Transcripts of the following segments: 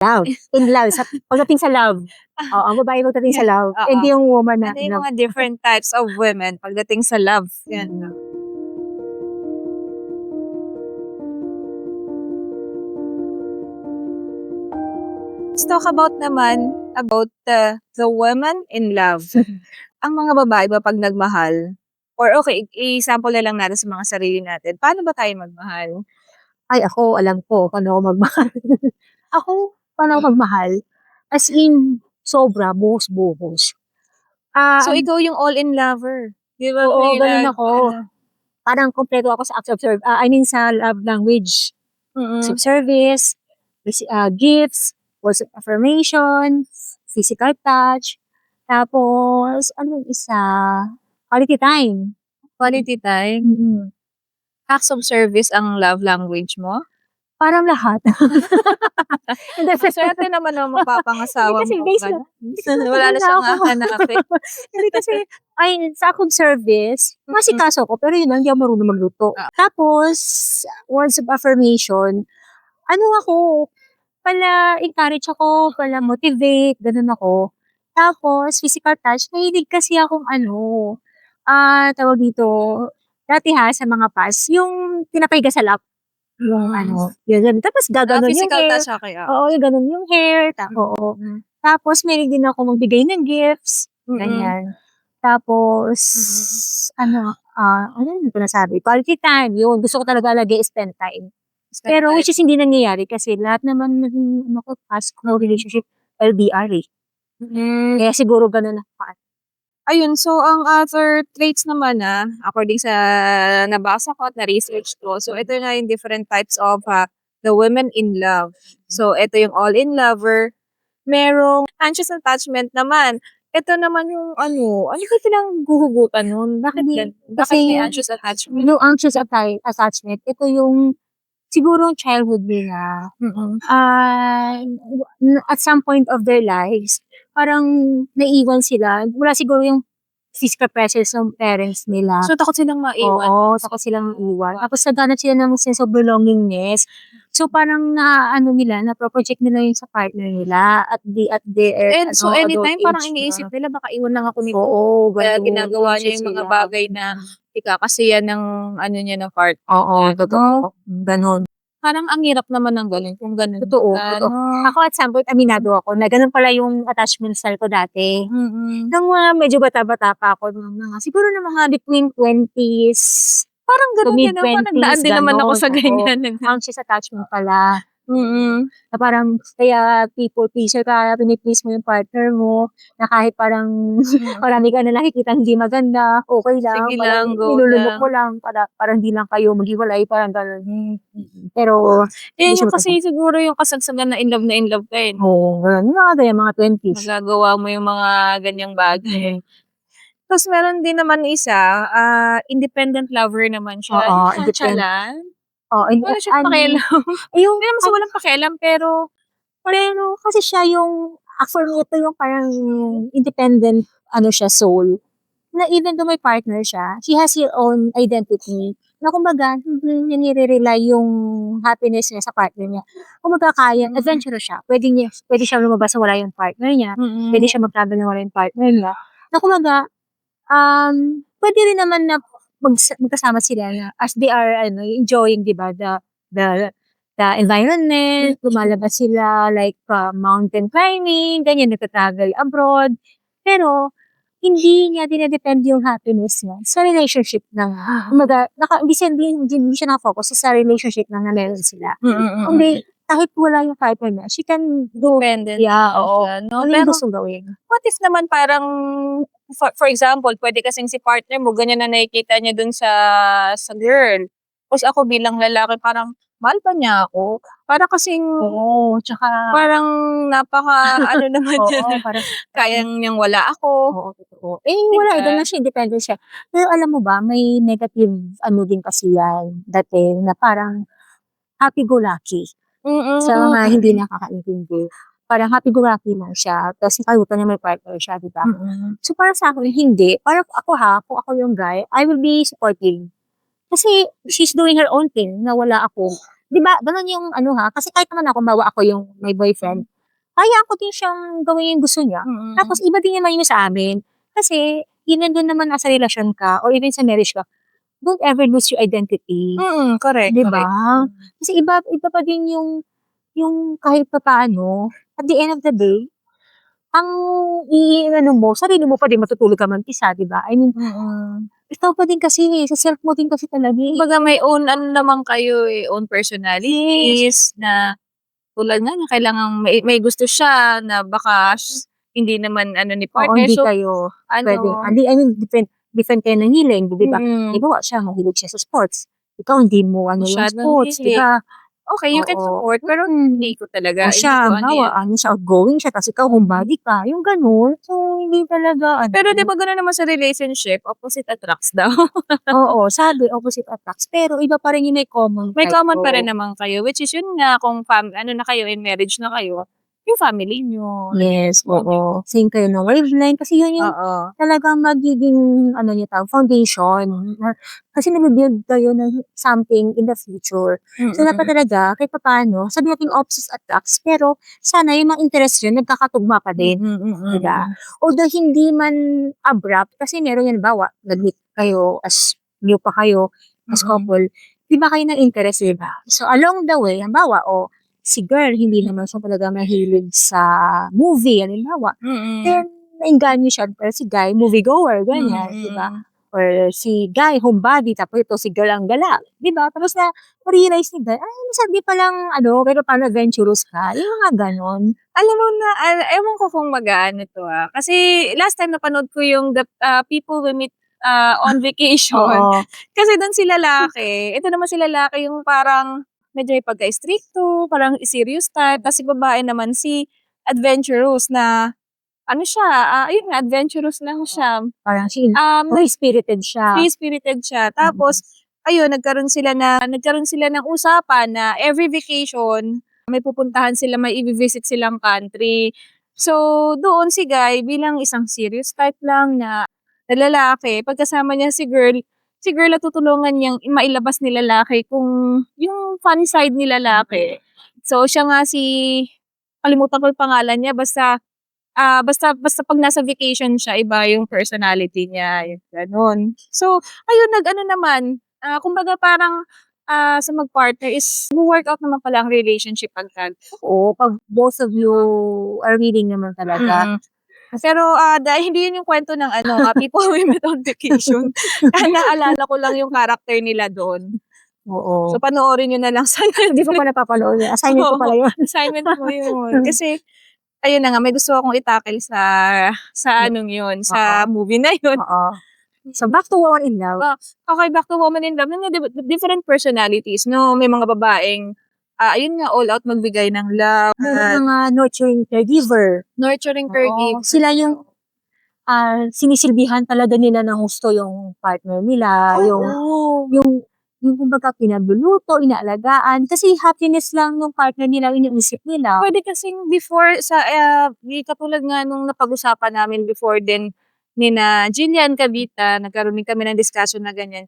Love, in love, pagdating sa love. Oo, ang babae pagdating sa love, Oo. hindi yung woman na Ano yung mga different types of women pagdating sa love? Yan. Let's talk about naman about the women in love. Ang mga babae ba pag nagmahal, or okay, i-sample na lang natin sa mga sarili natin. Paano ba tayo magmahal? Ay, ako alam ko paano ako magmahal. Ako, paano ako magmahal? As in, sobra, buhos-buhos. So, ikaw yung all-in lover. Di ba? Oo, May ganun ako. Parang kumpleto ako sa acts of service. I mean, sa love language. Acts of service, gifts, words of affirmation, physical touch, tapos, ano yung isa? Quality time. Quality time. Mm. Acts of service ang love language mo? Parang lahat. Hindi, Swerte naman ang mapapangasawa Hindi kasi mo. based Ganun. na- Wala na wala siyang ako. hahanapin. Hindi kasi, ay, sa akong service, masikaso ko, pero yun lang, hindi ako marunong magluto. Tapos, words of affirmation, ano ako, pala encourage ako, pala motivate, ganun ako. Tapos, physical touch, nahilig kasi akong tawag dito, dati sa mga past, yung pinapahiga sa lap. Yung yun, ganun. Tapos gaganon yung Physical hair. touch siya kaya. Oo, yung ganun yung hair. Oo. Tapos, meron din ako magbigay ng gifts. Ganyan. Tapos, ano yun ko nasabi? Quality time, yun. Gusto ko talaga lagi spend time. Pero which is hindi nangyayari kasi lahat naman ng past no relationship, LDR eh. Kaya siguro ganun ako. Ayun, so ang other traits naman according sa nabasa ko at na-research ko, so ito na yung different types of the women in love. So ito yung all-in lover, merong anxious attachment naman. Ito naman yung ano ba silang guhugutan nun? Bakit bakit may anxious attachment? Yung anxious attachment, ito yung siguro childhood nila. At some point of their lives, parang naiwan sila. Wala siguro yung physical presence ng parents nila. So takot silang maiwan. Oo, takot silang iwan. Tapos naghanap sila ng sense of belongingness. So parang na-project nila yung sa partner nila at And so anytime adult parang age iniisip na. nila baka iwan lang ako nito. Oo, Kaya ganun. ginagawa niya yung mga Sila. bagay na ikakasiyan ng niya ng part. Oo, totoo. Ganun. Parang ang hirap naman ng ganun kung ganun. Totoo. Ako at some point, aminado ako na ganun pala yung attachment style ko dati. Nung medyo bata-bata pa ako, siguro na mga between 20s, Parang to ganun din ako. mid-20s, Nagdaan din naman ako sa ganon. ganyan. Anxious attachment pala. Na parang, kaya people pleaser ka, piniplease mo yung partner mo, na kahit parang marami ka na nakikita hindi maganda, okay lang. Sige Parang lang, go nilulunok lang. mo lang, parang hindi lang kayo maghiwalay, parang gano'n. Pero, Eh, hindi yung siya kasi siguro yung kasagsagan na in love ka eh. oo, ganun. Mga 20s. Magagawa mo yung mga ganyang bagay. Tapos meron din naman isa, independent lover naman siya. Oo, Yung independent. nonchalant. Oo, Wala siyang pakialam. yung, Hindi naman sa walang pakialam, pero kasi siya yung, for me, ito yung parang independent, siya, soul. Na even though may partner siya, she has her own identity. Na kumbaga, hindi niya nire-rely yung happiness niya sa partner niya. Kumbaga, adventurous siya. Pwede siya lumabas na wala yung partner niya. Pwede siya mag-travel na wala yung partner niya. Na kumbaga, pwede rin naman na magkasama sila na as they are enjoying, di ba, the environment, lumalabas sila like mountain climbing, ganyan, nagta-travel abroad. Pero, hindi niya dinedepend yung happiness niya sa relationship na kumbaga, hindi siya naka-focus sa relationship na meron sila. Kundi, kahit wala yung partner niya, she can do, dependent. oo, No? ano yung Pero, gustong gawin. what if naman parang, for example, pwede kasing si partner mo, ganyan na nakikita niya dun sa girl. Tapos ako bilang lalaki, parang, mahal ba niya ako? Para kasing, Tsaka, parang napaka, naman yan, parang, kayang niyang wala ako. oo, totoo. Wala, ganun siya, independent siya. Pero alam mo ba, may negative, din kasi yan, dati, na parang, happy-go-lucky. Sa mga hindi nakakaintindi. Parang happy-go-lucky lang siya, tapos nakalimutan niya may partner siya, di ba? So, para sa akin, hindi. Parang ako kung ako yung guy, I will be supportive. Kasi, she's doing her own thing, na wala ako. 'Di ba, gano'n yung ano ha, kasi kahit naman ako, halimbawa ako yung may boyfriend, hayaan ko din siyang gawin yung gusto niya. Tapos iba din naman yung sa amin. Kasi yun nandun naman nasa relasyon ka or even sa marriage ka, don't ever lose your identity, Correct, 'di correct. ba? Kasi iba iba pa din yung kahit papaano, at the end of the day, ang i-ano mo, sarili mo pa din, matutulog ka man mag-isa, 'di ba? I mean, ikaw pa din kasi, sa self mo din kasi talaga, eh. Kumbaga may own ano naman kayo, own Yes. personalities na tulad nga niya kailangang may gusto siya na baka hindi naman ano ni Oo, partner. hindi So kayo puwedeng ano I mean, different kayo ng hilig, 'di ba? mm, Halimbawa siya mahilig siya sa sports, ikaw hindi mo ano yung masyadong sports, 'di hilig. ba? Okay, you can Oo, support pero hindi ko O talaga, hindi siya, ko ano halimbawa yan. ano siya, outgoing siya, tapos ikaw homebody ka, yung gano'n. So, hindi talaga ano. Pero 'di ba gano'n naman sa relationship, opposite attracts daw. Oo, sabi opposite attracts, pero iba pa rin yung may common May common pa rin kayo. naman kayo, which is yun nga kung ano na kayo, in marriage na kayo, yung family niyo. Yes, oo. Same kayo ng wavelength kasi yun yung Oo. talagang magiging ano niyo foundation na kasi nagbi-build kayo ng something in the future. So, dapat talaga kahit papaano sabihin nating opposites attracts, pero sana yung mga interest niyo nagkakatugma pa din, 'di ba? Although hindi man abrupt kasi meron yan halimbawa nag-meet kayo as new pa kayo, as couple, iba kayo ng interest, 'di ba? So, along the way halimbawa, si girl hindi naman siya talaga mahilig sa movie halimbawa, then naengganyo siya pero si guy moviegoer ganyan, 'di ba? Or si guy homebody tapos ito si girl ang gala, 'di ba? Tapos na-realize ni guy, ay minsan di palang ano, pero paano adventurous ka, yung mga gano'n. Alam mo na ewan ko kung magaan 'to, kasi last time napanood ko yung People We Meet, on Vacation. Oo. Kasi dun si lalaki, ito naman si lalaki yung parang medyo may pagka-istrikto, parang serious type, tas si babae naman si adventurous na ano siya, ayun nga adventurous lang siya. Parang free-spirited siya. Free-spirited siya. Tapos ayun nagkaroon sila ng usapan na every vacation may pupuntahan sila, may i-vi-visit silang country. So, doon si guy bilang isang serious type lang na lalaki, pagkasama niya si girl natutulungan niyang mailabas ni lalaki kung yung fun side ni lalaki. So, siya nga kalimutan ko yung pangalan niya basta 'pag nasa vacation siya iba yung personality niya, yung gano'n. So, ayun nag-ano naman, kumbaga parang, sa mag-partner is wo-workout naman pala ang relationship agad. Oo, 'pag both of you are willing naman talaga. Pero, dahil hindi yun yung kwento ng ano, People We Met on Vacation. Naalala ko lang yung character nila do'n. Oo. So, panoorin niyo na lang sana Hindi ko pa napapanood yun, assignment ko pala yun. assignment mo yun. Kasi ayun na nga, may gusto akong i-tackle sa anong yun, sa movie na yun. Oo. So, back to Woman in Love. Okay, back to Woman in Love, different personalities, no? May mga babaeng, ayun nga, all out magbigay ng love, Meron mga nurturing caregiver. nurturing Oo, caregiver. sila yung sinisilbihan talaga nila ng husto yung partner nila, yung kumbaga pinagluluto, inaalagaan, kasi happiness lang nung partner nila yung iniisip nila. Pwede kasing before di katulad nga nung napag-usapan namin before din nina Jillian Cavita, nagkaroon din kami ng discussion na ganyan.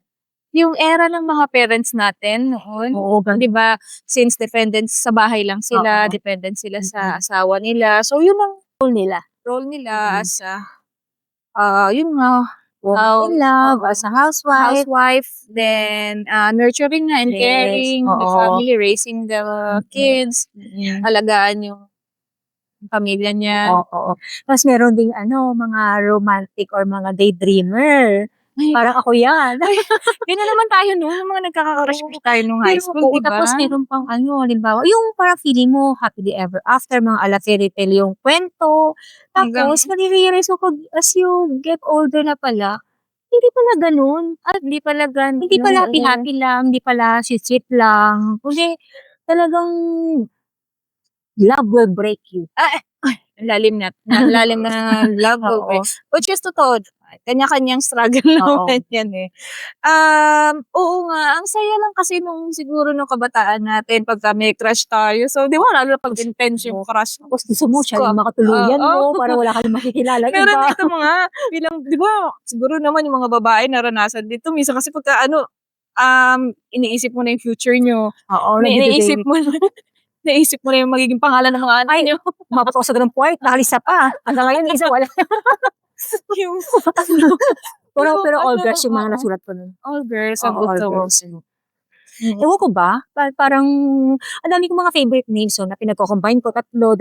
Yung era ng mga parents natin noon, Oo, 'di ba, since dependent sa bahay lang sila, Oo. dependent sila sa asawa nila. So yun ang role nila Mm. as yun nga, Woman in Love, as a housewife. then nurturing nga and Yes, caring the oo. family, raising the kids, alagaan yung pamilya niya. Oo. Tapos meron ding mga romantic or mga daydreamer. Ay, Parang ako yan. ganyan naman tayo noon, yung mga nagkaka-crush tayo nung high school, Oo, 'di ba? tapos meron pang halimbawa, yung parang feeling mo happily ever after, mga ala fairy tale yung kwento. Hanggang Tapos mare-realize mo as you get older na pala, hindi pala gano'n. At hindi pala hindi pala happy-happy lang, hindi pala sweet-sweet lang. Kundi talagang love will break you. ang lalim na love will break. Which is totoo, kanya-kanyang struggle Oo. naman yan, eh. Oo nga, ang saya lang kasi nung siguro nung kabataan natin pagka may crush tayo. So, 'di ba lalo na 'pag intense yung crush mo. Tapos gusto mo siya Ko yung makatuluyan oo. mo para wala kang makikilalang Meron iba. dito mga bilang 'di ba, siguro naman yung mga babae naranasan dito minsan kasi pagka ano, iniisip mo na yung future nyo. Oo, Iniisip mo na, naisip mo na yung magiging pangalan ng mga anak nyo. umabot ako sa ganung point, nakalista pa. Hanggang ngayon, isa wala. Yung, Pero all ano, girls yung mga oo. nasulat ko nun. All girls ang Oo, all gusto mo. girls. Ewan ko ba, parang, ang dami kong mga favorite names, so, na pinagko-combine ko, 3, 2,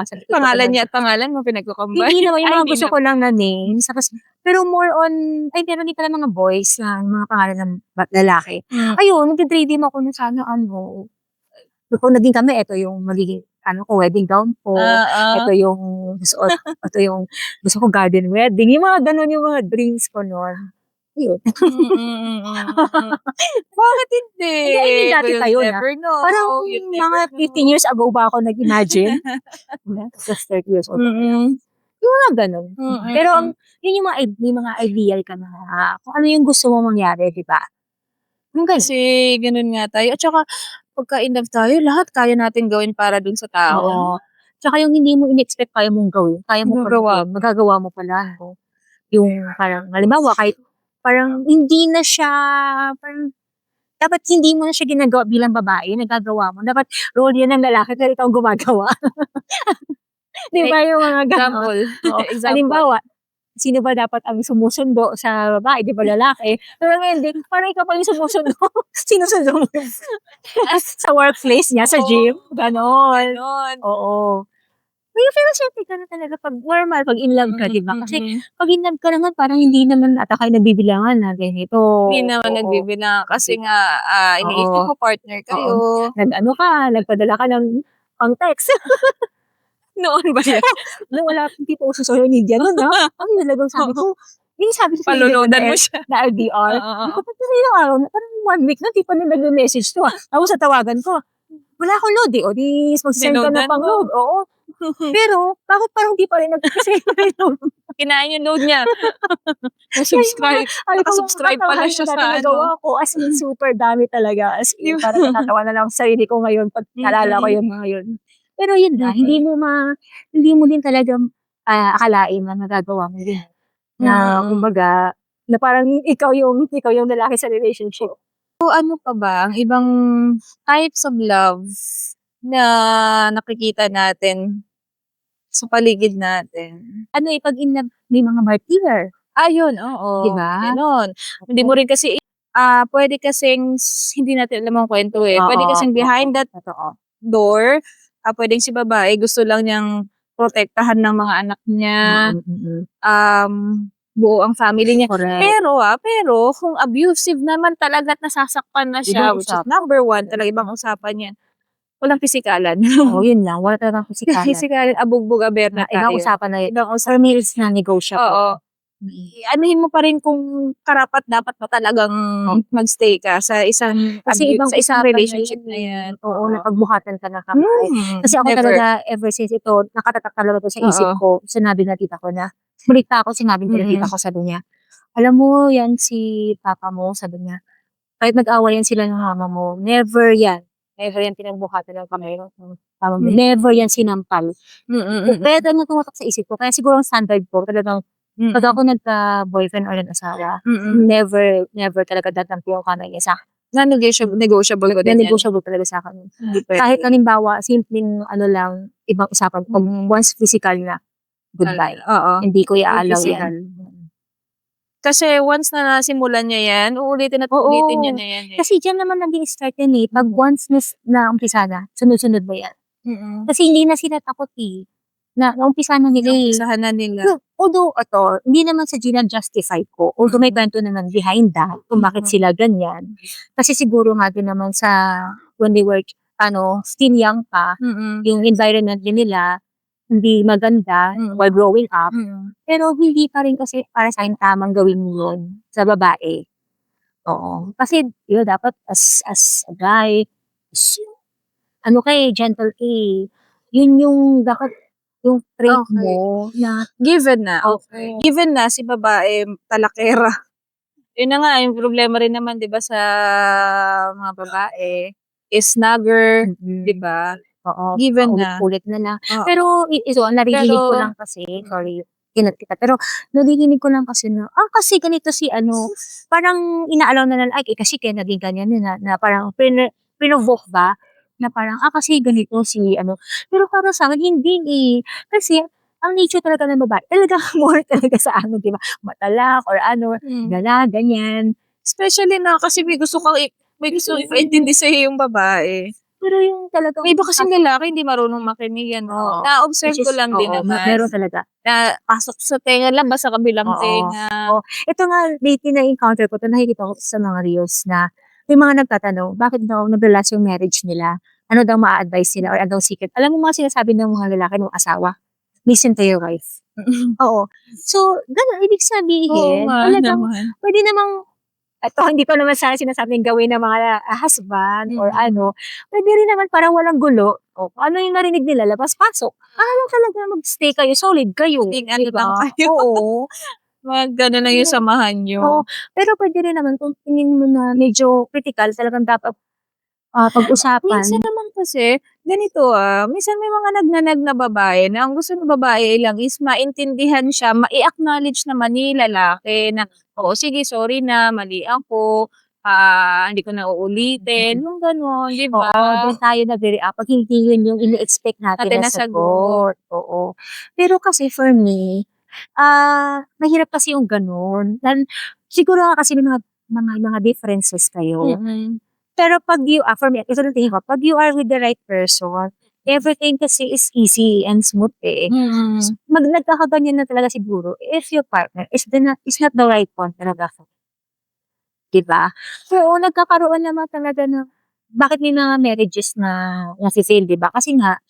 sabi ko, Pangalan niya at pangalan mo pinagko-combine. hindi naman, yung Ay, mga hindi gusto na. ko lang na names. Tapos, pero more on, meron din pala mga boys na mga pangalan ng lalaki. Ayun, nagde-daydream ako na sana, kung naging kami, ito yung magiging, wedding gown ko. Ito yung, ito yung, gusto ko garden wedding. Yung mga ganun, yung mga dreams ko noon. Ayun. Bakit hindi? Hindi, I mean, dati You'll tayo na. never know. Parang You'll mga never 15 years ago ba ako nag-imagine? Just 30 years old. know. Yung mga ganun. Pero, yun yung may mga ideal ka na, kung ano yung gusto mo mangyari, di ba? Yung ganun. Kasi ganun nga tayo. At saka, pagka in love tayo, lahat kaya natin gawin para dun sa tao. Oo. Tsaka yung hindi mo in-expect kaya mong gawin, kaya mo Magagawa. magagawa mo pala. No? Yung parang, halimbawa, kahit parang hindi na siya, parang, dapat hindi mo na siya ginagawa bilang babae, nagagawa mo. Dapat role yun ng lalaki, pero ikaw gumagawa. Di ba yung mga Example. Oo. Example. Halimbawa, sino ba dapat ang sumusundo sa babae, di ba lalaki? Pero ngayon, parang ikaw pa yung sumusundo. Sinusundo mo sa workplace niya, sa gym. Ganon. Ganon. Oo. Pero syempre ka na talaga pag normal, pag in love ka, di ba? Kasi pag in love ka naman, parang hindi naman ata kayo nagbibilangan na ganito. Hindi naman Oo. nagbibilang. Kasi nga, iniisip Oo. mo partner kayo. Nagpadala ka ng pang text. Noon ba yan? Nung wala pang tipo sa social media nun, ang talagang sabi ko, yung sabi sa Palulodan mo siya. na LDR, Oo. kapag ilang araw na, parang 1 week na, di pa na nag-message to. Tapos sa tawagan ko, wala akong load eh. O di, mag-send ka na Dinodan pang mo. load. Oo. Pero, bakit parang di pa rin nag-send na load? Kinain yung load niya. Nakasubscribe pala siya sa nagawa ko. As in, super dami talaga. As in, parang natatawa na lang sa sarili ko ngayon pag nalala ko yung mga yun. Pero yun na, hindi mo din talaga akalain na nagagawa mo din. Na, kumbaga, na parang ikaw yung lalaki sa relationship. So, ano pa ba ang ibang types of love na nakikita natin sa paligid natin? Pag in love, may mga martyr. Yun, oo. Diba? Ganon. Hindi mo rin kasi, pwede kasing, hindi natin alam ang kwento eh. Pwede kasing behind that door, pwedeng si babae, gusto lang niyang protektahan ng mga anak niya, buo ang family niya. Correct. Pero, kung abusive naman talaga at nasasakpan na siya, Ibang which is number 1, talaga ibang usapan yan. Walang pisikalan. Oo, yun lang. Wala talagang pisikalan. Pisikalan, abugbog aber na Ibang tayo. usapan na yun. Ibang For me, it's non-negotiable. Oo. Anuhin mo pa rin kung karapat dapat pa talagang magstay ka sa isang Kasi ibang sa isang usapan relationship na na yan. Oo, napagbuhatan ka na kamay. Kasi ako talaga, ever since ito, nakatatak talaga to sa isip ko. Sinabi na tita ko na, balita ako, sinabi ko na tita ko, sabi niya, alam mo, yan si papa mo, sabi niya, kahit nag-away yan sila ng mama mo, never yan pinagbuhatan ng kamay. Never yan sinampal. Kaya talagang tumatak sa isip ko. Kaya siguro ang standard ko, talagang, pag ako nagka-boyfriend or nag-asawa, never talaga datampi yung kamay niya sa akin. Non-negotiable ko din yan. Non-negotiable talaga sa akin. Kahit halimbawa, simpleng lang, ibang usapan, pag once physical na, goodbye. Oo. Hindi ko i-allow Physical. yan. Kasi once na nasimulan niya yan, uulitin at uulitin niya na yan eh. Kasi dyan naman nag-i-start yan eh. Pag once na umpisa na, sunod-sunod mo yan. Kasi hindi na sila takot eh. Naumpisa na nila eh. Umpisahan na nila. Although, hindi naman sa justify ko. Although may kwento naman behind that, kung bakit sila ganyan. Kasi siguro nga din naman sa, when they were, still young pa, yung environment din nila, hindi maganda while growing up. Pero hindi pa rin kasi para sa akin tamang gawin mo yun sa babae. Oo. Kasi, yun, dapat as a guy, gentle yun yung dapat yung trait mo na given na si babae talakera. Yun na nga, yung problema rin naman 'di ba sa mga babae is snagger, 'di ba? Oo. Given na. Ulit na lang. Pero ito, naririnig ko lang kasi, sorry, kinat kita. Pero nadidinig ko lang kasi na, kasi ganito si ano, parang inaalaw na lang, ay, kasi kaya naging ganyan yun na parang pinovoke ba? Na parang, kasi ganito si ano. Pero para sa akin, hindi eh. Kasi, ang nature talaga ng babae, talaga more talaga sa ano, di ba? Matalak or ano, ganyan. Especially na kasi may gusto ipaintindi sa'yo yung babae. Pero yung talagang, May iba kasing lalaki hindi marunong makinig, ano. Oo. Na-observe which ko is, lang din oo, naman. meron talaga. Na pasok sa tenga, labas sa kabilang Oo. tenga. Ito nga, lately na-encounter ko 'to, nakikita ko sa mga reels na may mga nagtatanong, bakit daw nag-last yung marriage nila? Ano daw maa-advice nila or ano daw secret? Alam mo mga sinasabi ng mga lalaki ng asawa? Listen to your wife. Oo. So, gano'n ibig Oo sabihin, nga talagang naman. pwede namang eto hindi ko naman sana sinasabing gawin ng mga husband or ano, pwede rin naman para walang gulo, kung ano yung narinig nila labas-pasok. Para lang talaga mag-stay kayo, solid kayo, Maging di lang ba? kayo. Oo. Gano'n lang yung samahan niyo. Oo, pero pwede rin naman kung tingin mo na medyo critical, talagang dapat, Minsan pag-usapan. naman kasi, ganito minsan may mga nagnanag na babae na ang gusto ng babae lang is maintindihan siya, mai-acknowledge naman ni lalaki na, "Oo, sige sorry na, mali ako, hindi ko na uulitin." Yung gano'n, 'di ba? Oo, do'n tayo nagre-react 'pag hindi yun yung ini-expect natin Natin na na sagot. sagot, oo. Pero kasi for me, mahirap kasi yung gano'n. Siguro nga kasi may mga differences kayo. Pero 'pag for me, ito yung tingin ko, 'pag you are with the right person, everything kasi is easy and smooth eh. Nagkakaganyan na talaga siguro if your partner is not the right one talaga, 'di ba? Oo, nagkakaroon naman talaga ng bakit may mga marriages na nafi-fail, 'di ba? Kasi nga,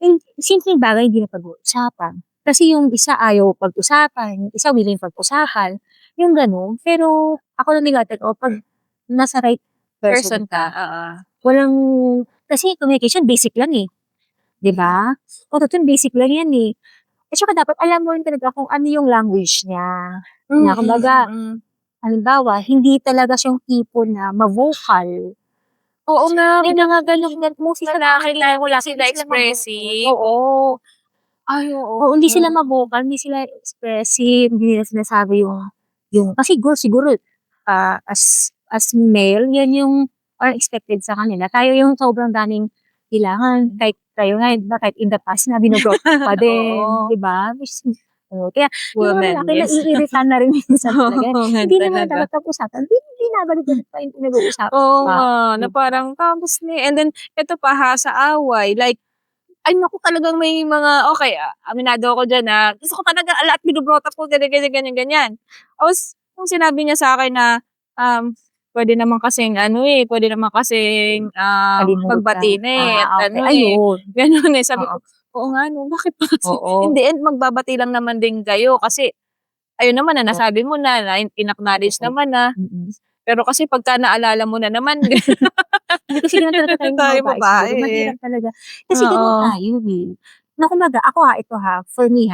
yung simpleng bagay hindi napag-uusapan. Kasi yung isa ayaw pag-usapan, yung isa willing pag-usapan, yung gano'n. Pero ako naniniwala ako 'pag nasa right person Person ka, ka, oo. walang kasi communication basic lang eh, 'di ba? O totoo basic lang 'yan eh. At saka dapat alam mo rin talaga kung ano yung language niya. Na kumbaga, halimbawa, hindi talaga siyang tipo na ma-vocal. Oo nga, May mga gano'ng mostly sa lalaki lang wala sila expressive. oo. Ay, oo. Oo, hindi sila ma-vocal, hindi sila expressive, hindi nila sinasabi yung kasi siguro, as male, yan yung are expected sa kanila. Tayo yung sobrang daming kailangan, kahit tayo nga, 'di ba, kahit in the past na bino-broke pa din, Oo. 'di ba? Kaya yung mga Woman, lalaki yes. naiirita na rin minsan talaga. Oo nga Hindi naman talaga. dapat pag-usapan, binabalik-balik pa yung pinag-uusapan Oo pa, nga, na 'di ba? parang tapos and then eto pa sa away, like, ay naku talagang may mga okey, aminado ako diyan gusto ko talaga lahat bino-brought up ko ganyan, ganyan, ganyan, ganyan. Tapos nung sinabi niya sa'kin na, puwede naman kasing puwede naman kasing, Kalimutan. magbati na at Okey. Ayun, gano'n sabi oo. ko, "Oo nga 'no, bakit ba kasi?" Oo. In the end magbabati lang naman din kayo kasi ayun naman nasabi mo na in-acknowledge Oo. naman na. Pero kasi pagka naalala mo na naman Hindi kasi gano'n talaga tayong mga tayo babae siguro, babae, eh. mahirap talaga. Kasi gano'n Oo. tayo, eh. Na kumbaga ako ito for me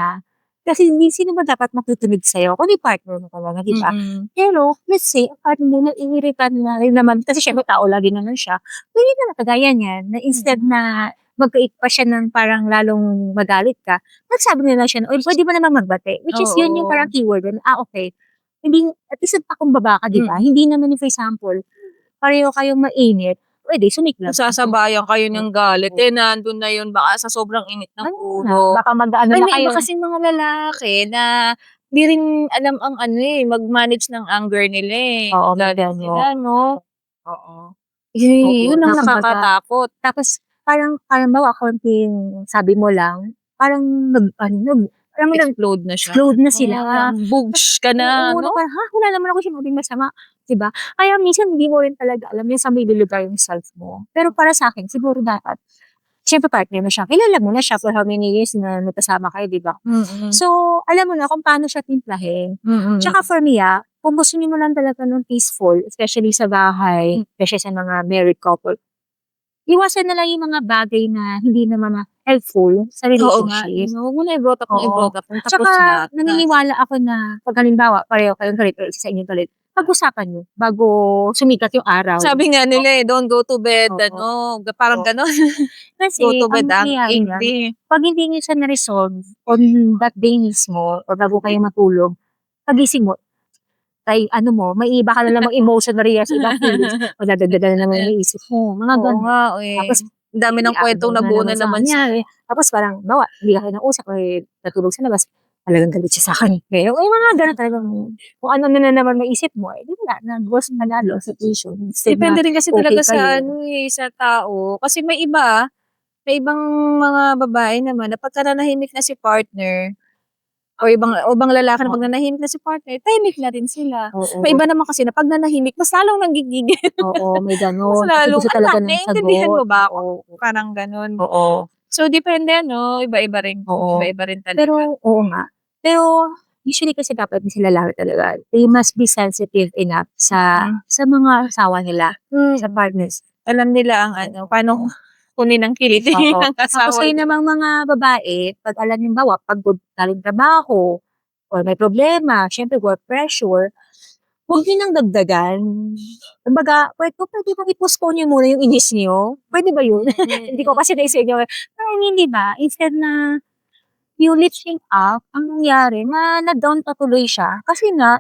kasi sino ba dapat makikinig sa'yo kundi partner mo talaga, 'di ba? Pero let's say ang partner mo naiirita na rin naman kasi siyempre tao lagi naman siya, puwede naman kagaya niyan na instead na magkait pa siya ng parang lalong magalit ka, magsabi na lang siya na, "Uy, puwede ba namang magbati?" Which is yun yung Oo. parang keyword dun, okey. Hindi at least nagpakumbaba ka, 'di ba? Hindi naman yung for example, pareho kayong mainit, puwede Kung sumiklab ka. sasabayan kayo ng galit, nandun na yun baka sa sobrang init ng Ayun nga, ulo. baka mag-ano Ay, na may iba kayo. kasing mga lalaki na di rin alam ang mag-manage ng anger nila, Oo, may galit gano'n. nila 'no? Oo. Oo, Yun na ang kumbaga nakakatakot. tapos parang halimbawa konting sabi mo lang, parang alam mo Explode na siya. nag-explode na sila. Bugsh ka na Oo, na 'no? parang, wala naman ako sinabing masama, 'di ba? Kaya minsan hindi mo rin talaga alam yung saan mo ilulugar yung self mo. Pero para sa'kin siguro dapat siyempre partner mo siya, kilala mo na siya for how many years na magkasama kayo, 'di ba? So, alam mo na kung paano siya timplahin. Tsaka for me, kung gusto niyo lang talaga ng peaceful, especially sa bahay, especially sa mga married couple, iwasan na lang yung mga bagay na hindi naman helpful sa Oo nga, relationship. huwag mo na i-brought up ng Oo. i-brought up kung tapos Tsaka na. naniniwala ako na 'pag halimbawa pareho kayong galit or isa sa inyo galit, pag-usapan niyo bago sumikat yung araw. Sabi nga nila don't go to bed, Oo. parang Oo. gano'n. Kasi Go to ang bed mangyayari niyan, angry. 'pag hindi niyo siya na-resolve on that day mismo or bago kayo matulog, pagising mo, ano mo, maiiba ka na namang emotion reaction ibang feelings o dadagdagan na naman yung isip mo, mga Oo gano'n. nga, Tapos ang dami ng kwentong nabuo na naman sa nangyari. Tapos parang halimbawa, hindi ka kinausap or natulog sa labas, talagang galit siya sa'kin. Kaya yung mga gano'n talagang kung ano na naman maisip mo, di wala, nag-worse na lalo ang situation. Instead na Depende rin kasi okay talaga sa kayo. sa tao. Kasi may ibang mga babae naman na pagka nanahimik na si partner o ibang lalaki na pag nanahimik na si partner, tahimik na rin sila. Oo. May iba naman kasi na pag nanahimik mas lalong nanggigigil. Oo, may Mas gano'n. Kasi lalong, gusto "Ano ba, talaga ng naiintindihan sagot. mo ba ako?" Oo. Parang gano'n. Oo. So, depende iba-iba rin. Oo. Iba-iba rin talaga. Pero oo nga. Pero usually kasi dapat din sila lalaki talaga, they must be sensitive enough sa mga asawa nila, sa partners. Alam nila ang paano kunin ang kiliti Oo. ng Tapos asawa kayo nila. namang mga babae, 'pag alam niyong halimbawa pagod galing trabaho or may problema, siyempre work pressure, huwag niyo nang dagdagan. Kumbaga, puwede bang i-postpone niyo muna yung inis niyo? Puwede ba yun? Hindi ko kasi na-isa inyo I mean, 'di ba, instead na you lift him up, ang nangyari na-down pa tuloy siya kasi nga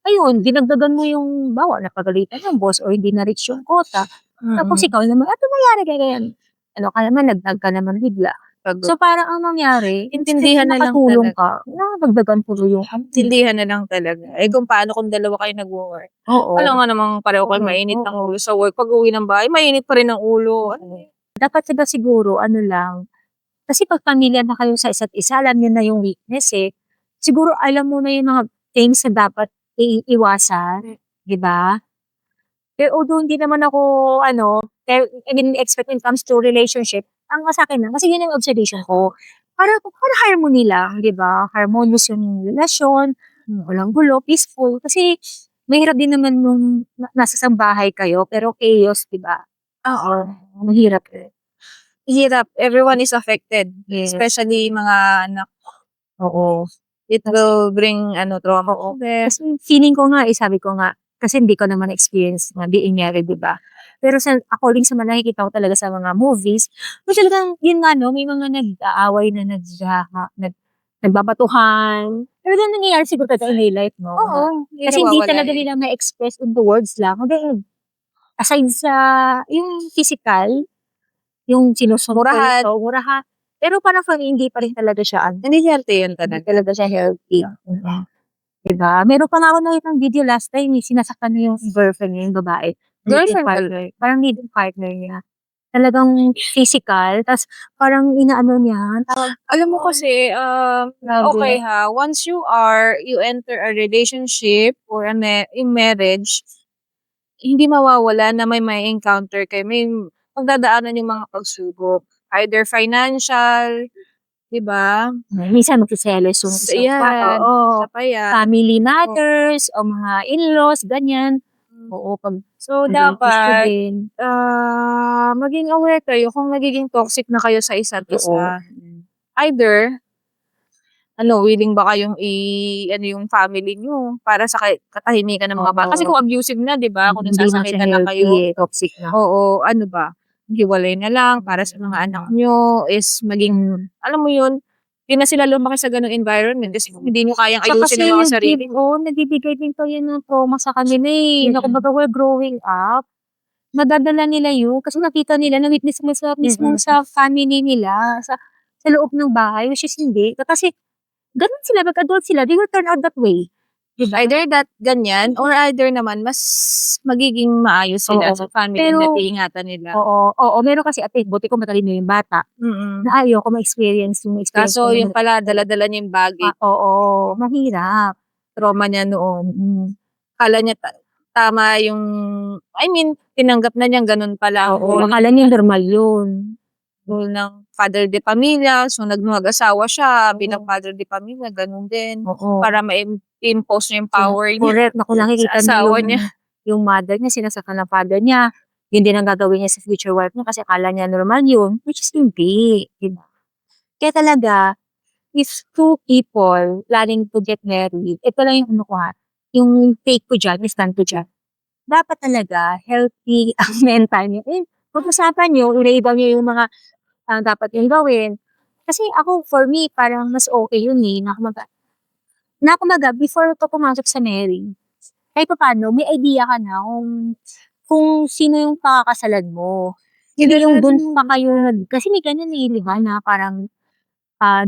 ayun, dinagdagan mo yung halimbawa napagalitan ng boss or hindi na-reach yung quota, tapos ikaw naman, "Ano nangyari?" ganyan. Ano ka naman, nag-nag ka naman bigla. So, parang ang nangyari, instead Intindihan na na lang makatulong talaga. ka, nadagdagan tuloy yung Intindihan na lang talaga. Kung paano kung dalawa kayo nagwo-work. Oo. Alam nga namang pareho kayo mainit ang ulo sa work, pag-uwi ng bahay mainit pa rin ang ulo. Dapat sila siguro ano lang, kasi 'pag pamilya na kayo sa isa't isa, alam niyo na yung weakness, eh. Siguro alam mo na yung mga things na dapat iwasan, 'di ba? Pero although hindi naman ako ano, I mean expert when it comes to relationship, ang sa'kin lang kasi yun yung observation ko, para harmony lang, 'di ba? Harmonious yung relasyon, walang gulo, peaceful. Kasi mahirap din naman nung nasa isang bahay kayo pero chaos, 'di ba? Oo. Mahirap eh. Hirap, everyone is affected, Yes. especially mga anak. Oo. It will bring trauma to them. Kasi feeling ko nga, sabi ko nga, kasi hindi ko naman experience na being married, 'di ba? Pero according sa mga nakikita ko talaga sa mga movies, talagang yun nga 'no, may mga nag-aaway na nagbabatuhan. Pero ganun nangyayari siguro talaga in real life 'no? Oo, Kasi hindi nawawala talaga nila ma-express in the words lang. Kumbaga, aside sa yung physical, yung sinusumpol Murahan. murahan. Pero parang for me, hindi pa rin talaga siya Hindi healthy yun hindi talaga. talaga siya healthy. 'Di ba? Meron pa nga akong nakitang video last time, sinasaktan niya yung girlfriend niya, yung babae. Live-in Girlfriend partner, parang live-in partner niya. Talagang physical, ta's parang inaano niya, Alam mo kasi, okay grabe. once you enter a relationship or yung marriage, hindi mawawala na may encounter kayo, may pagdadaanan yung mga pagsubok. Either financial, 'di ba? Minsan magseselos yung isang Yan, oo, isa pa yan. family matters o mga in-laws, ganyan. Oo, 'pag So, naging issue dapat, din. maging aware kayo kung nagiging toxic na kayo sa isa't Oo. isa. Either willing ba kayong yung family niyo para sa katahimikan ng mga bata. Kasi kung abusive na, 'di ba, kung Hindi na siya nagsasakitan na healthy, kayo, toxic na. oo, ano ba, hiwalay na lang para sa mga anak niyo is maging, alam mo yun, hindi na sila lumaki sa gano'ng environment kasi kung hindi niyo kayang Tsaka ayusin ang mga sarili. nagbibigay din to yun ng trauma sa kanila, eh, na kumbaga we're growing up, madadala nila yun kasi nakita nila, na-witness mo mismo sa family nila, sa loob ng bahay, which is hindi. Kasi ganun sila, 'pag adult sila, they will turn out that way, 'di ba? Either that, ganyan, or either naman mas magiging maayos sila Oo. sa family Pero na iingatan nila. oo, meron kasi at least buti ko matalino yung bata, na ayoko ma-experience yung experience ko Kaso na yung pala dala-dala niya yung baggage, oo, mahirap. trauma niya noon. Akala niya tama yung, tinanggap na niyang ganun pala ang Oo, akala niya normal yun. role ng father de pamilya. So, mag-asawa siya bilang father de pamilya, ganun din. Oo. Para ma-impose niya yung power niya Correct, naku sa nakikita asawa niyo niya. yung mother niya sinasaktan ng father niya, yun din ang gagawin niya sa future wife niya kasi akala niya normal yun, which is hindi, 'di ba? Kaya talaga, if two people planning to get married, ito lang yung ano ko ha, yung take ko dyan, stand ko dyan, dapat talaga healthy ang mental niyo. Pag-usapan niyo, i-lay down niyo yung mga dapat yung gawin. Kasi ako, for me, parang mas okay yun na kumbaga, before ka pumasok sa marriage, kahit papaano, may idea ka na kung sino yung pakakasalan mo. Hindi yung dun pa kayo kasi may ganun di ba, na parang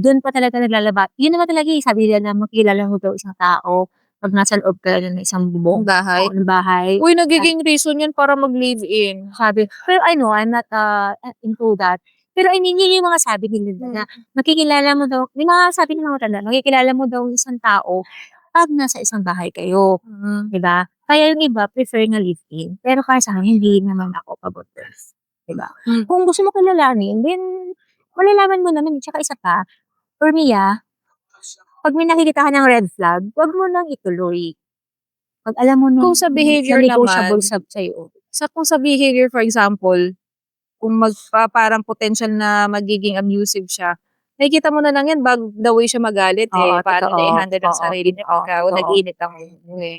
dun pa talaga naglalaba. Yun naman talaga sabi nila na makikilala mo daw isang tao pag nasa loob ka na ng isang bubong Bahay. ng bahay. Uy, nagiging reason yan para mag-live-in. Sabi, pero I know, I'm not into that. Pero I mean, yun yung mga sabi nila na makikilala mo daw, may mga sabi ng mga matanda, makikilala mo daw isang tao pag nasa isang bahay kayo. Di ba? Kaya yung iba, prefer na live-in. Pero para sa akin, hindi naman ako pabot doon. Di ba? Kung gusto mo kilalanin, then malalaman mo naman. Tsaka isa pa, for me pag may nakikita ka ng red flag, huwag mo lang ituloy. Pag alam mo na Kung sa behavior negotiable naman, sa'yo. kung sa behavior, for example, kung parang potential na magiging abusive siya, nakikita mo na lang yan bago the way siya magalit Oo, paano totoo. niya i-handle ang Oo, sarili niya oo, pagka totoo. nag-init ang ulo eh.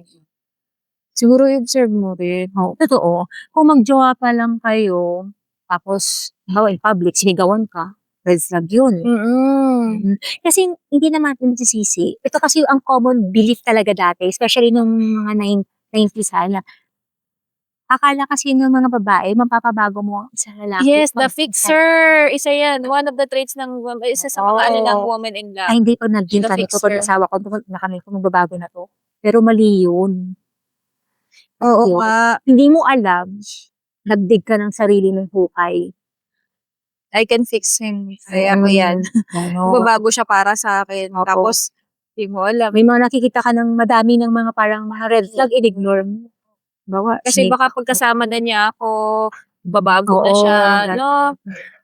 Siguro i-observe mo rin. Oo, totoo. Kung mag-jowa pa lang kayo, tapos, in public, sinigawan ka, red flag yun. Kasi hindi naman natin masisisi. Ito kasi ang common belief talaga dati, especially nung mga 90s na akala kasi ng mga babae, mapapabago mo sa lalaki. Yes, the fixer. Isa yan. One of the traits ng isa sa mga ano ng woman in love. Ay, hindi ko naging The ganito fixer. pag asawa ko, na kami kung magbabago na to. Pero mali yun. Oo Yun. nga. Hindi mo alam, nagdig ka ng sarili ng hukay. I can fix him. Kaya ko yan. Babago siya para sa akin. Opo. Tapos, hindi mo alam. May mga nakikita ka ng madami ng mga parang mga red flag, in-ignore mo. Bawa, Kasi baka pagkasama na niya ako, babago na Oo, siya. that- No?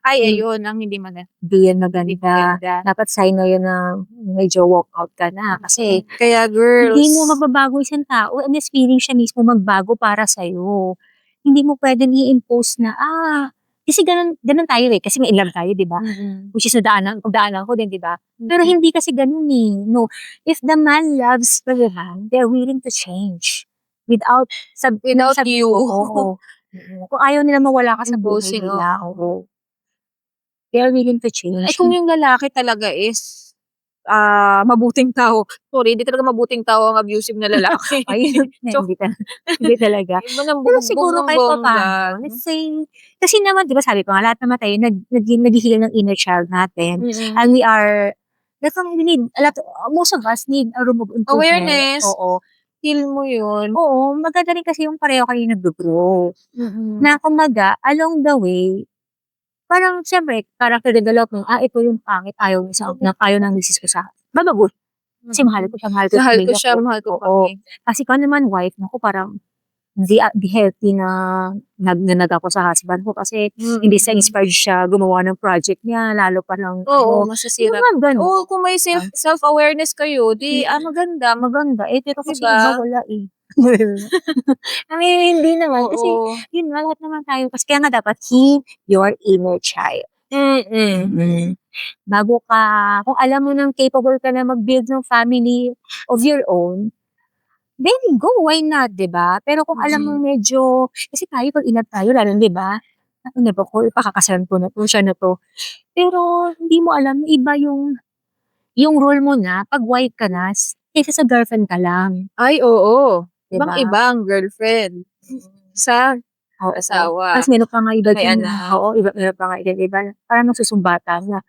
Ay, ayun, ang hindi man Hindi yan maganda. Dapat sign na yun na medyo walk out ka na. Kasi Kaya girls, hindi mo mababago isang tao unless feeling siya mismo magbago para sa'yo. Hindi mo pwedeng i-impose na, kasi ganun tayo kasi may in love tayo, di ba? Which is daanan ko din, di ba? Pero hindi kasi ganun eh. No. If the man loves the woman, they're willing to change. Without you. Oo. Kung ayaw nila mawala ka sa buhay Imposing, nila, oo. They're willing to change. Ay, kung yung lalaki talaga is mabuting tao. Sorry, hindi talaga mabuting tao ang abusive na lalaki. Ayun, hindi talaga. Iba ng Pero siguro kahit pa bonggang-bongga. paano, let's say, kasi naman, di ba sabi ko nga, lahat naman tayo, nag-heal ng inner child natin. And we need, most of us need a room of improvement. Awareness. Oo. Heal mo yun. Oo, maganda rin kasi yung pareho kayo nag-grow. Na kumaga, along the way, parang siyempre, character development, ito yung pangit, ayaw ng misis ko sa babago. Kasi mahal ko siya, Mahal ko Oo. kami. Kasi kung naman wife, naku, parang di healthy na nagnanag ako sa husband ko kasi hindi sa inspired siya gumawa ng project niya, lalo pa lang, Oo, masasira. yung mga ganun. Oo, kung may self-awareness kayo, di maganda. Maganda. Pero kasi Diba? iba wala eh. I mean, hindi naman. Kasi, Oo. yun nga, lahat naman tayo. Kasi kaya nga dapat heal your inner child. Bago ka, kung alam mo nang capable ka na mag-build ng family of your own, then go, why not, di ba? Pero kung alam mo medyo, kasi tayo, pag inat tayo, lalo, di ba? Ano ba ko, pakakasalan ko na to, siya na to. Pero, hindi mo alam, iba yung role mo na, pag wife ka na, kaysa sa girlfriend ka lang. Ay, oo. Diba? Ibang girlfriend. Sa asawa. Tapos meron pa nga iba May din. anak. Oo, meron pa nga iba. Parang nagsusumbatan na.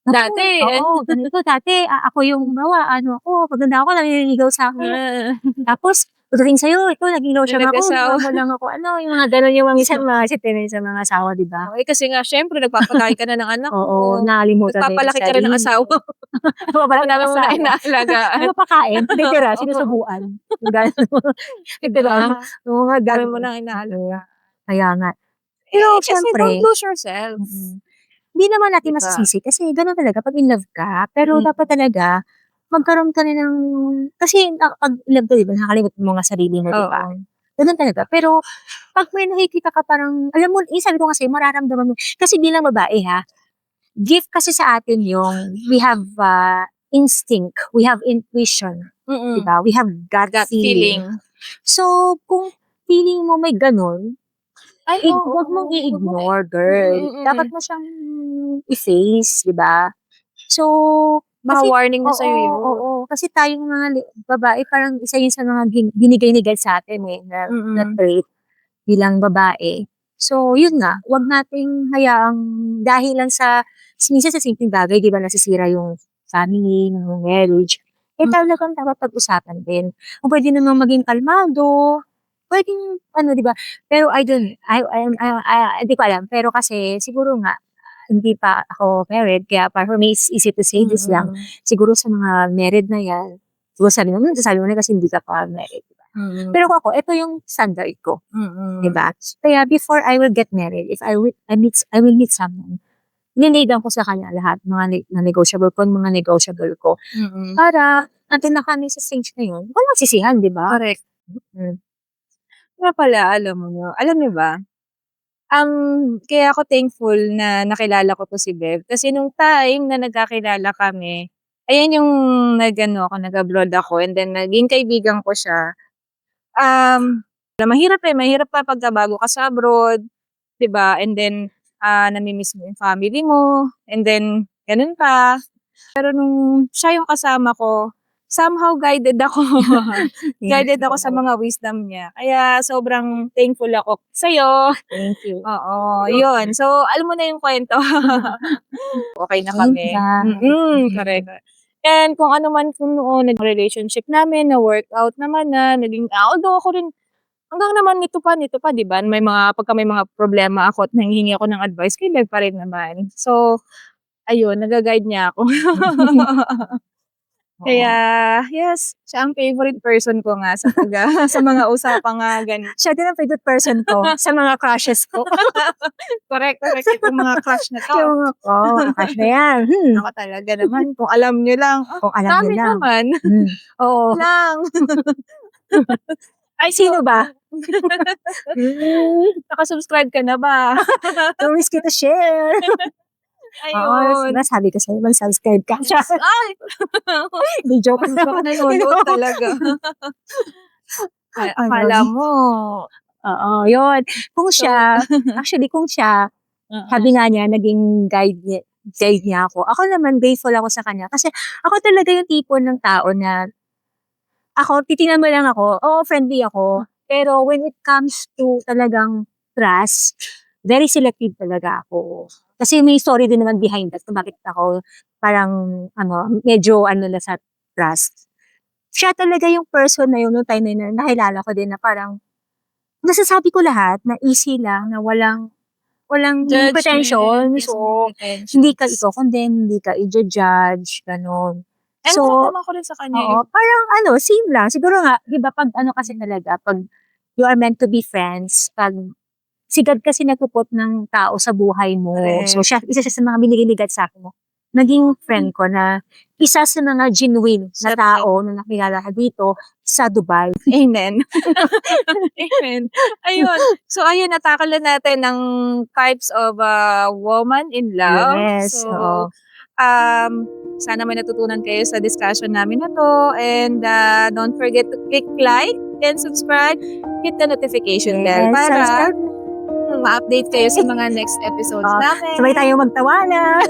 Dati. Oo, ganito. Dati, ako yung paganda ako, naniligaw sa akin. Tapos, pagdating sa'yo, ito, naging lotion ako. Nag-asawa. Ginawa mo lang ako. Yung mga gano'n yung mga sitinin sa mga asawa, di ba? Okay, kasi nga, syempre, nagpapalaki ka na ng anak Oo, mo. nakalimutan na Nagpapalaki ka rin ng asawa. Napapalaki Dami mo na inaalagaan. Ano pakain? Titira, sinusubuan. Titira. Oo nga, Dami mo na inaalagaan. Kaya nga. Pero, Kasi syempre, don't lose yourself. hindi naman natin Diba? masisisi kasi gano'n talaga pag in love ka. Pero dapat talaga magkaroon ka rin ng kasi pag in love ka, 'di ba, nakakalimot mo nga sarili mo, 'di ba? Gano'n talaga. Pero pag may nakikita ka parang alam mo, sabi ko kasi mararamdaman mo kasi bilang babae gift kasi sa atin yung we have instinct, we have intuition. Mm. Diba? We have gut, Gut feeling. feeling. So, kung feeling mo may ganun, Ay, huwag mong i-ignore, girl. Dapat mo siyang i-face, diba? So, Mga kasi, warning na sa'yo yun. oo. Kasi tayong mga babae, parang isa yun sa mga binigay ni God sa atin na trait bilang babae. So, yun nga, wag nating hayaang dahil lang minsan sa simpleng bagay, di ba, nasisira yung family, yung marriage. Talagang dapat pag-usapan din. Kung pwede naman maging kalmado, pwedeng, di ba? Pero hindi ko alam. Pero kasi, siguro nga, hindi pa ako married, kaya for me, it's easy to say this lang. Siguro sa mga married na yan, siguro sabi mo na kasi hindi ka pa married. Pero ako, ito yung standard ko. Diba? Kaya before I will get married, if I will meet someone, nililay ko sa kanya lahat, mga negotiable ko. Para, natin na kami sa stage na yun, walang sisihan, diba? Correct. Kaya pala, alam niyo ba, kaya ako thankful na nakilala ko to si Bev. Kasi nung time na nagkakilala kami, ayan yung nag-abroad ako and then naging kaibigan ko siya. Mahirap pa pagkabago ka sa abroad, 'di ba? And then, nami-miss mo yung family mo, and then, ganun pa. Pero nung siya yung kasama ko, somehow guided ako. Guided ako sa mga wisdom niya. Kaya sobrang thankful ako sa'yo. Thank you. Oo, yun. So, alam mo na yung kwento. Okay na kami. Correct. And kung ano man kung noon, relationship namin, na workout naman na, although ako rin, hanggang naman nito pa, di ba? Pagka may mga problema ako at nanghihingi ako ng advice, kay Bev pa rin naman. So, ayun, nag-guide niya ako. Kaya, yes, siya ang favorite person ko nga sa mga usapang ganito. Siya din ang favorite person ko sa mga crushes ko. Correct. Itong mga crush na to. Crush na yan. Ako talaga naman, kung alam niyo lang. Kung alam niyo lang. Naman. Oo. Lang. Ay, sino ba? Nakasubscribe ka na ba? Don't risk it to share. Ayun. Sabi ko sa'yo, mag-subscribe ka. Ay! Hindi, joke lang. Nanonood talaga. Akala mo. Oo, yun. Kung siya, sabi nga niya, naging guide niya ako. Ako naman, grateful ako sa kanya. Kasi ako talaga yung tipo ng tao na, titingnan mo lang ako, friendly ako. Pero when it comes to talagang trust, very selective talaga ako. Kasi may story din naman behind that kung bakit ako parang, medyo na sa trust. Siya talaga yung person na yun, noong time na yun, nakilala ko din na parang, nasasabi ko lahat na easy lang, na walang pretension. So, hindi ka i-condemn, hindi ka i-judge, gano'n. And naman ko rin sa kanya. Oo, parang same lang. Siguro nga, di ba, pag kasi talaga, pag you are meant to be friends, pag si God kasi nagpuput ng tao sa buhay mo. So, isa siya sa mga binigay ni God sa akin. Naging friend ko na isa sa mga genuine na tao na nakilala ka dito sa Dubai. Amen. Amen. Ayun. So, ayun, natakala natin ng types of woman in love. Yes. So, sana may natutunan kayo sa discussion namin na to. And don't forget to click like and subscribe. Hit the notification bell para ma-update kayo sa mga next episodes namin. Sabay tayo magtawanan.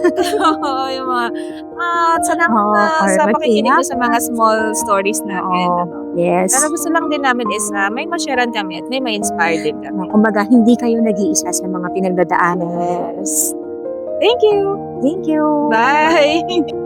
Yung mga sa pakikinig sa mga small stories namin. Yes. Pero gusto lang din namin is may ma-sharean kami at may ma-inspire din kami. Kumbaga, hindi kayo nag-iisa sa mga pinagdadaanan. Yes. Thank you. Thank you. Bye.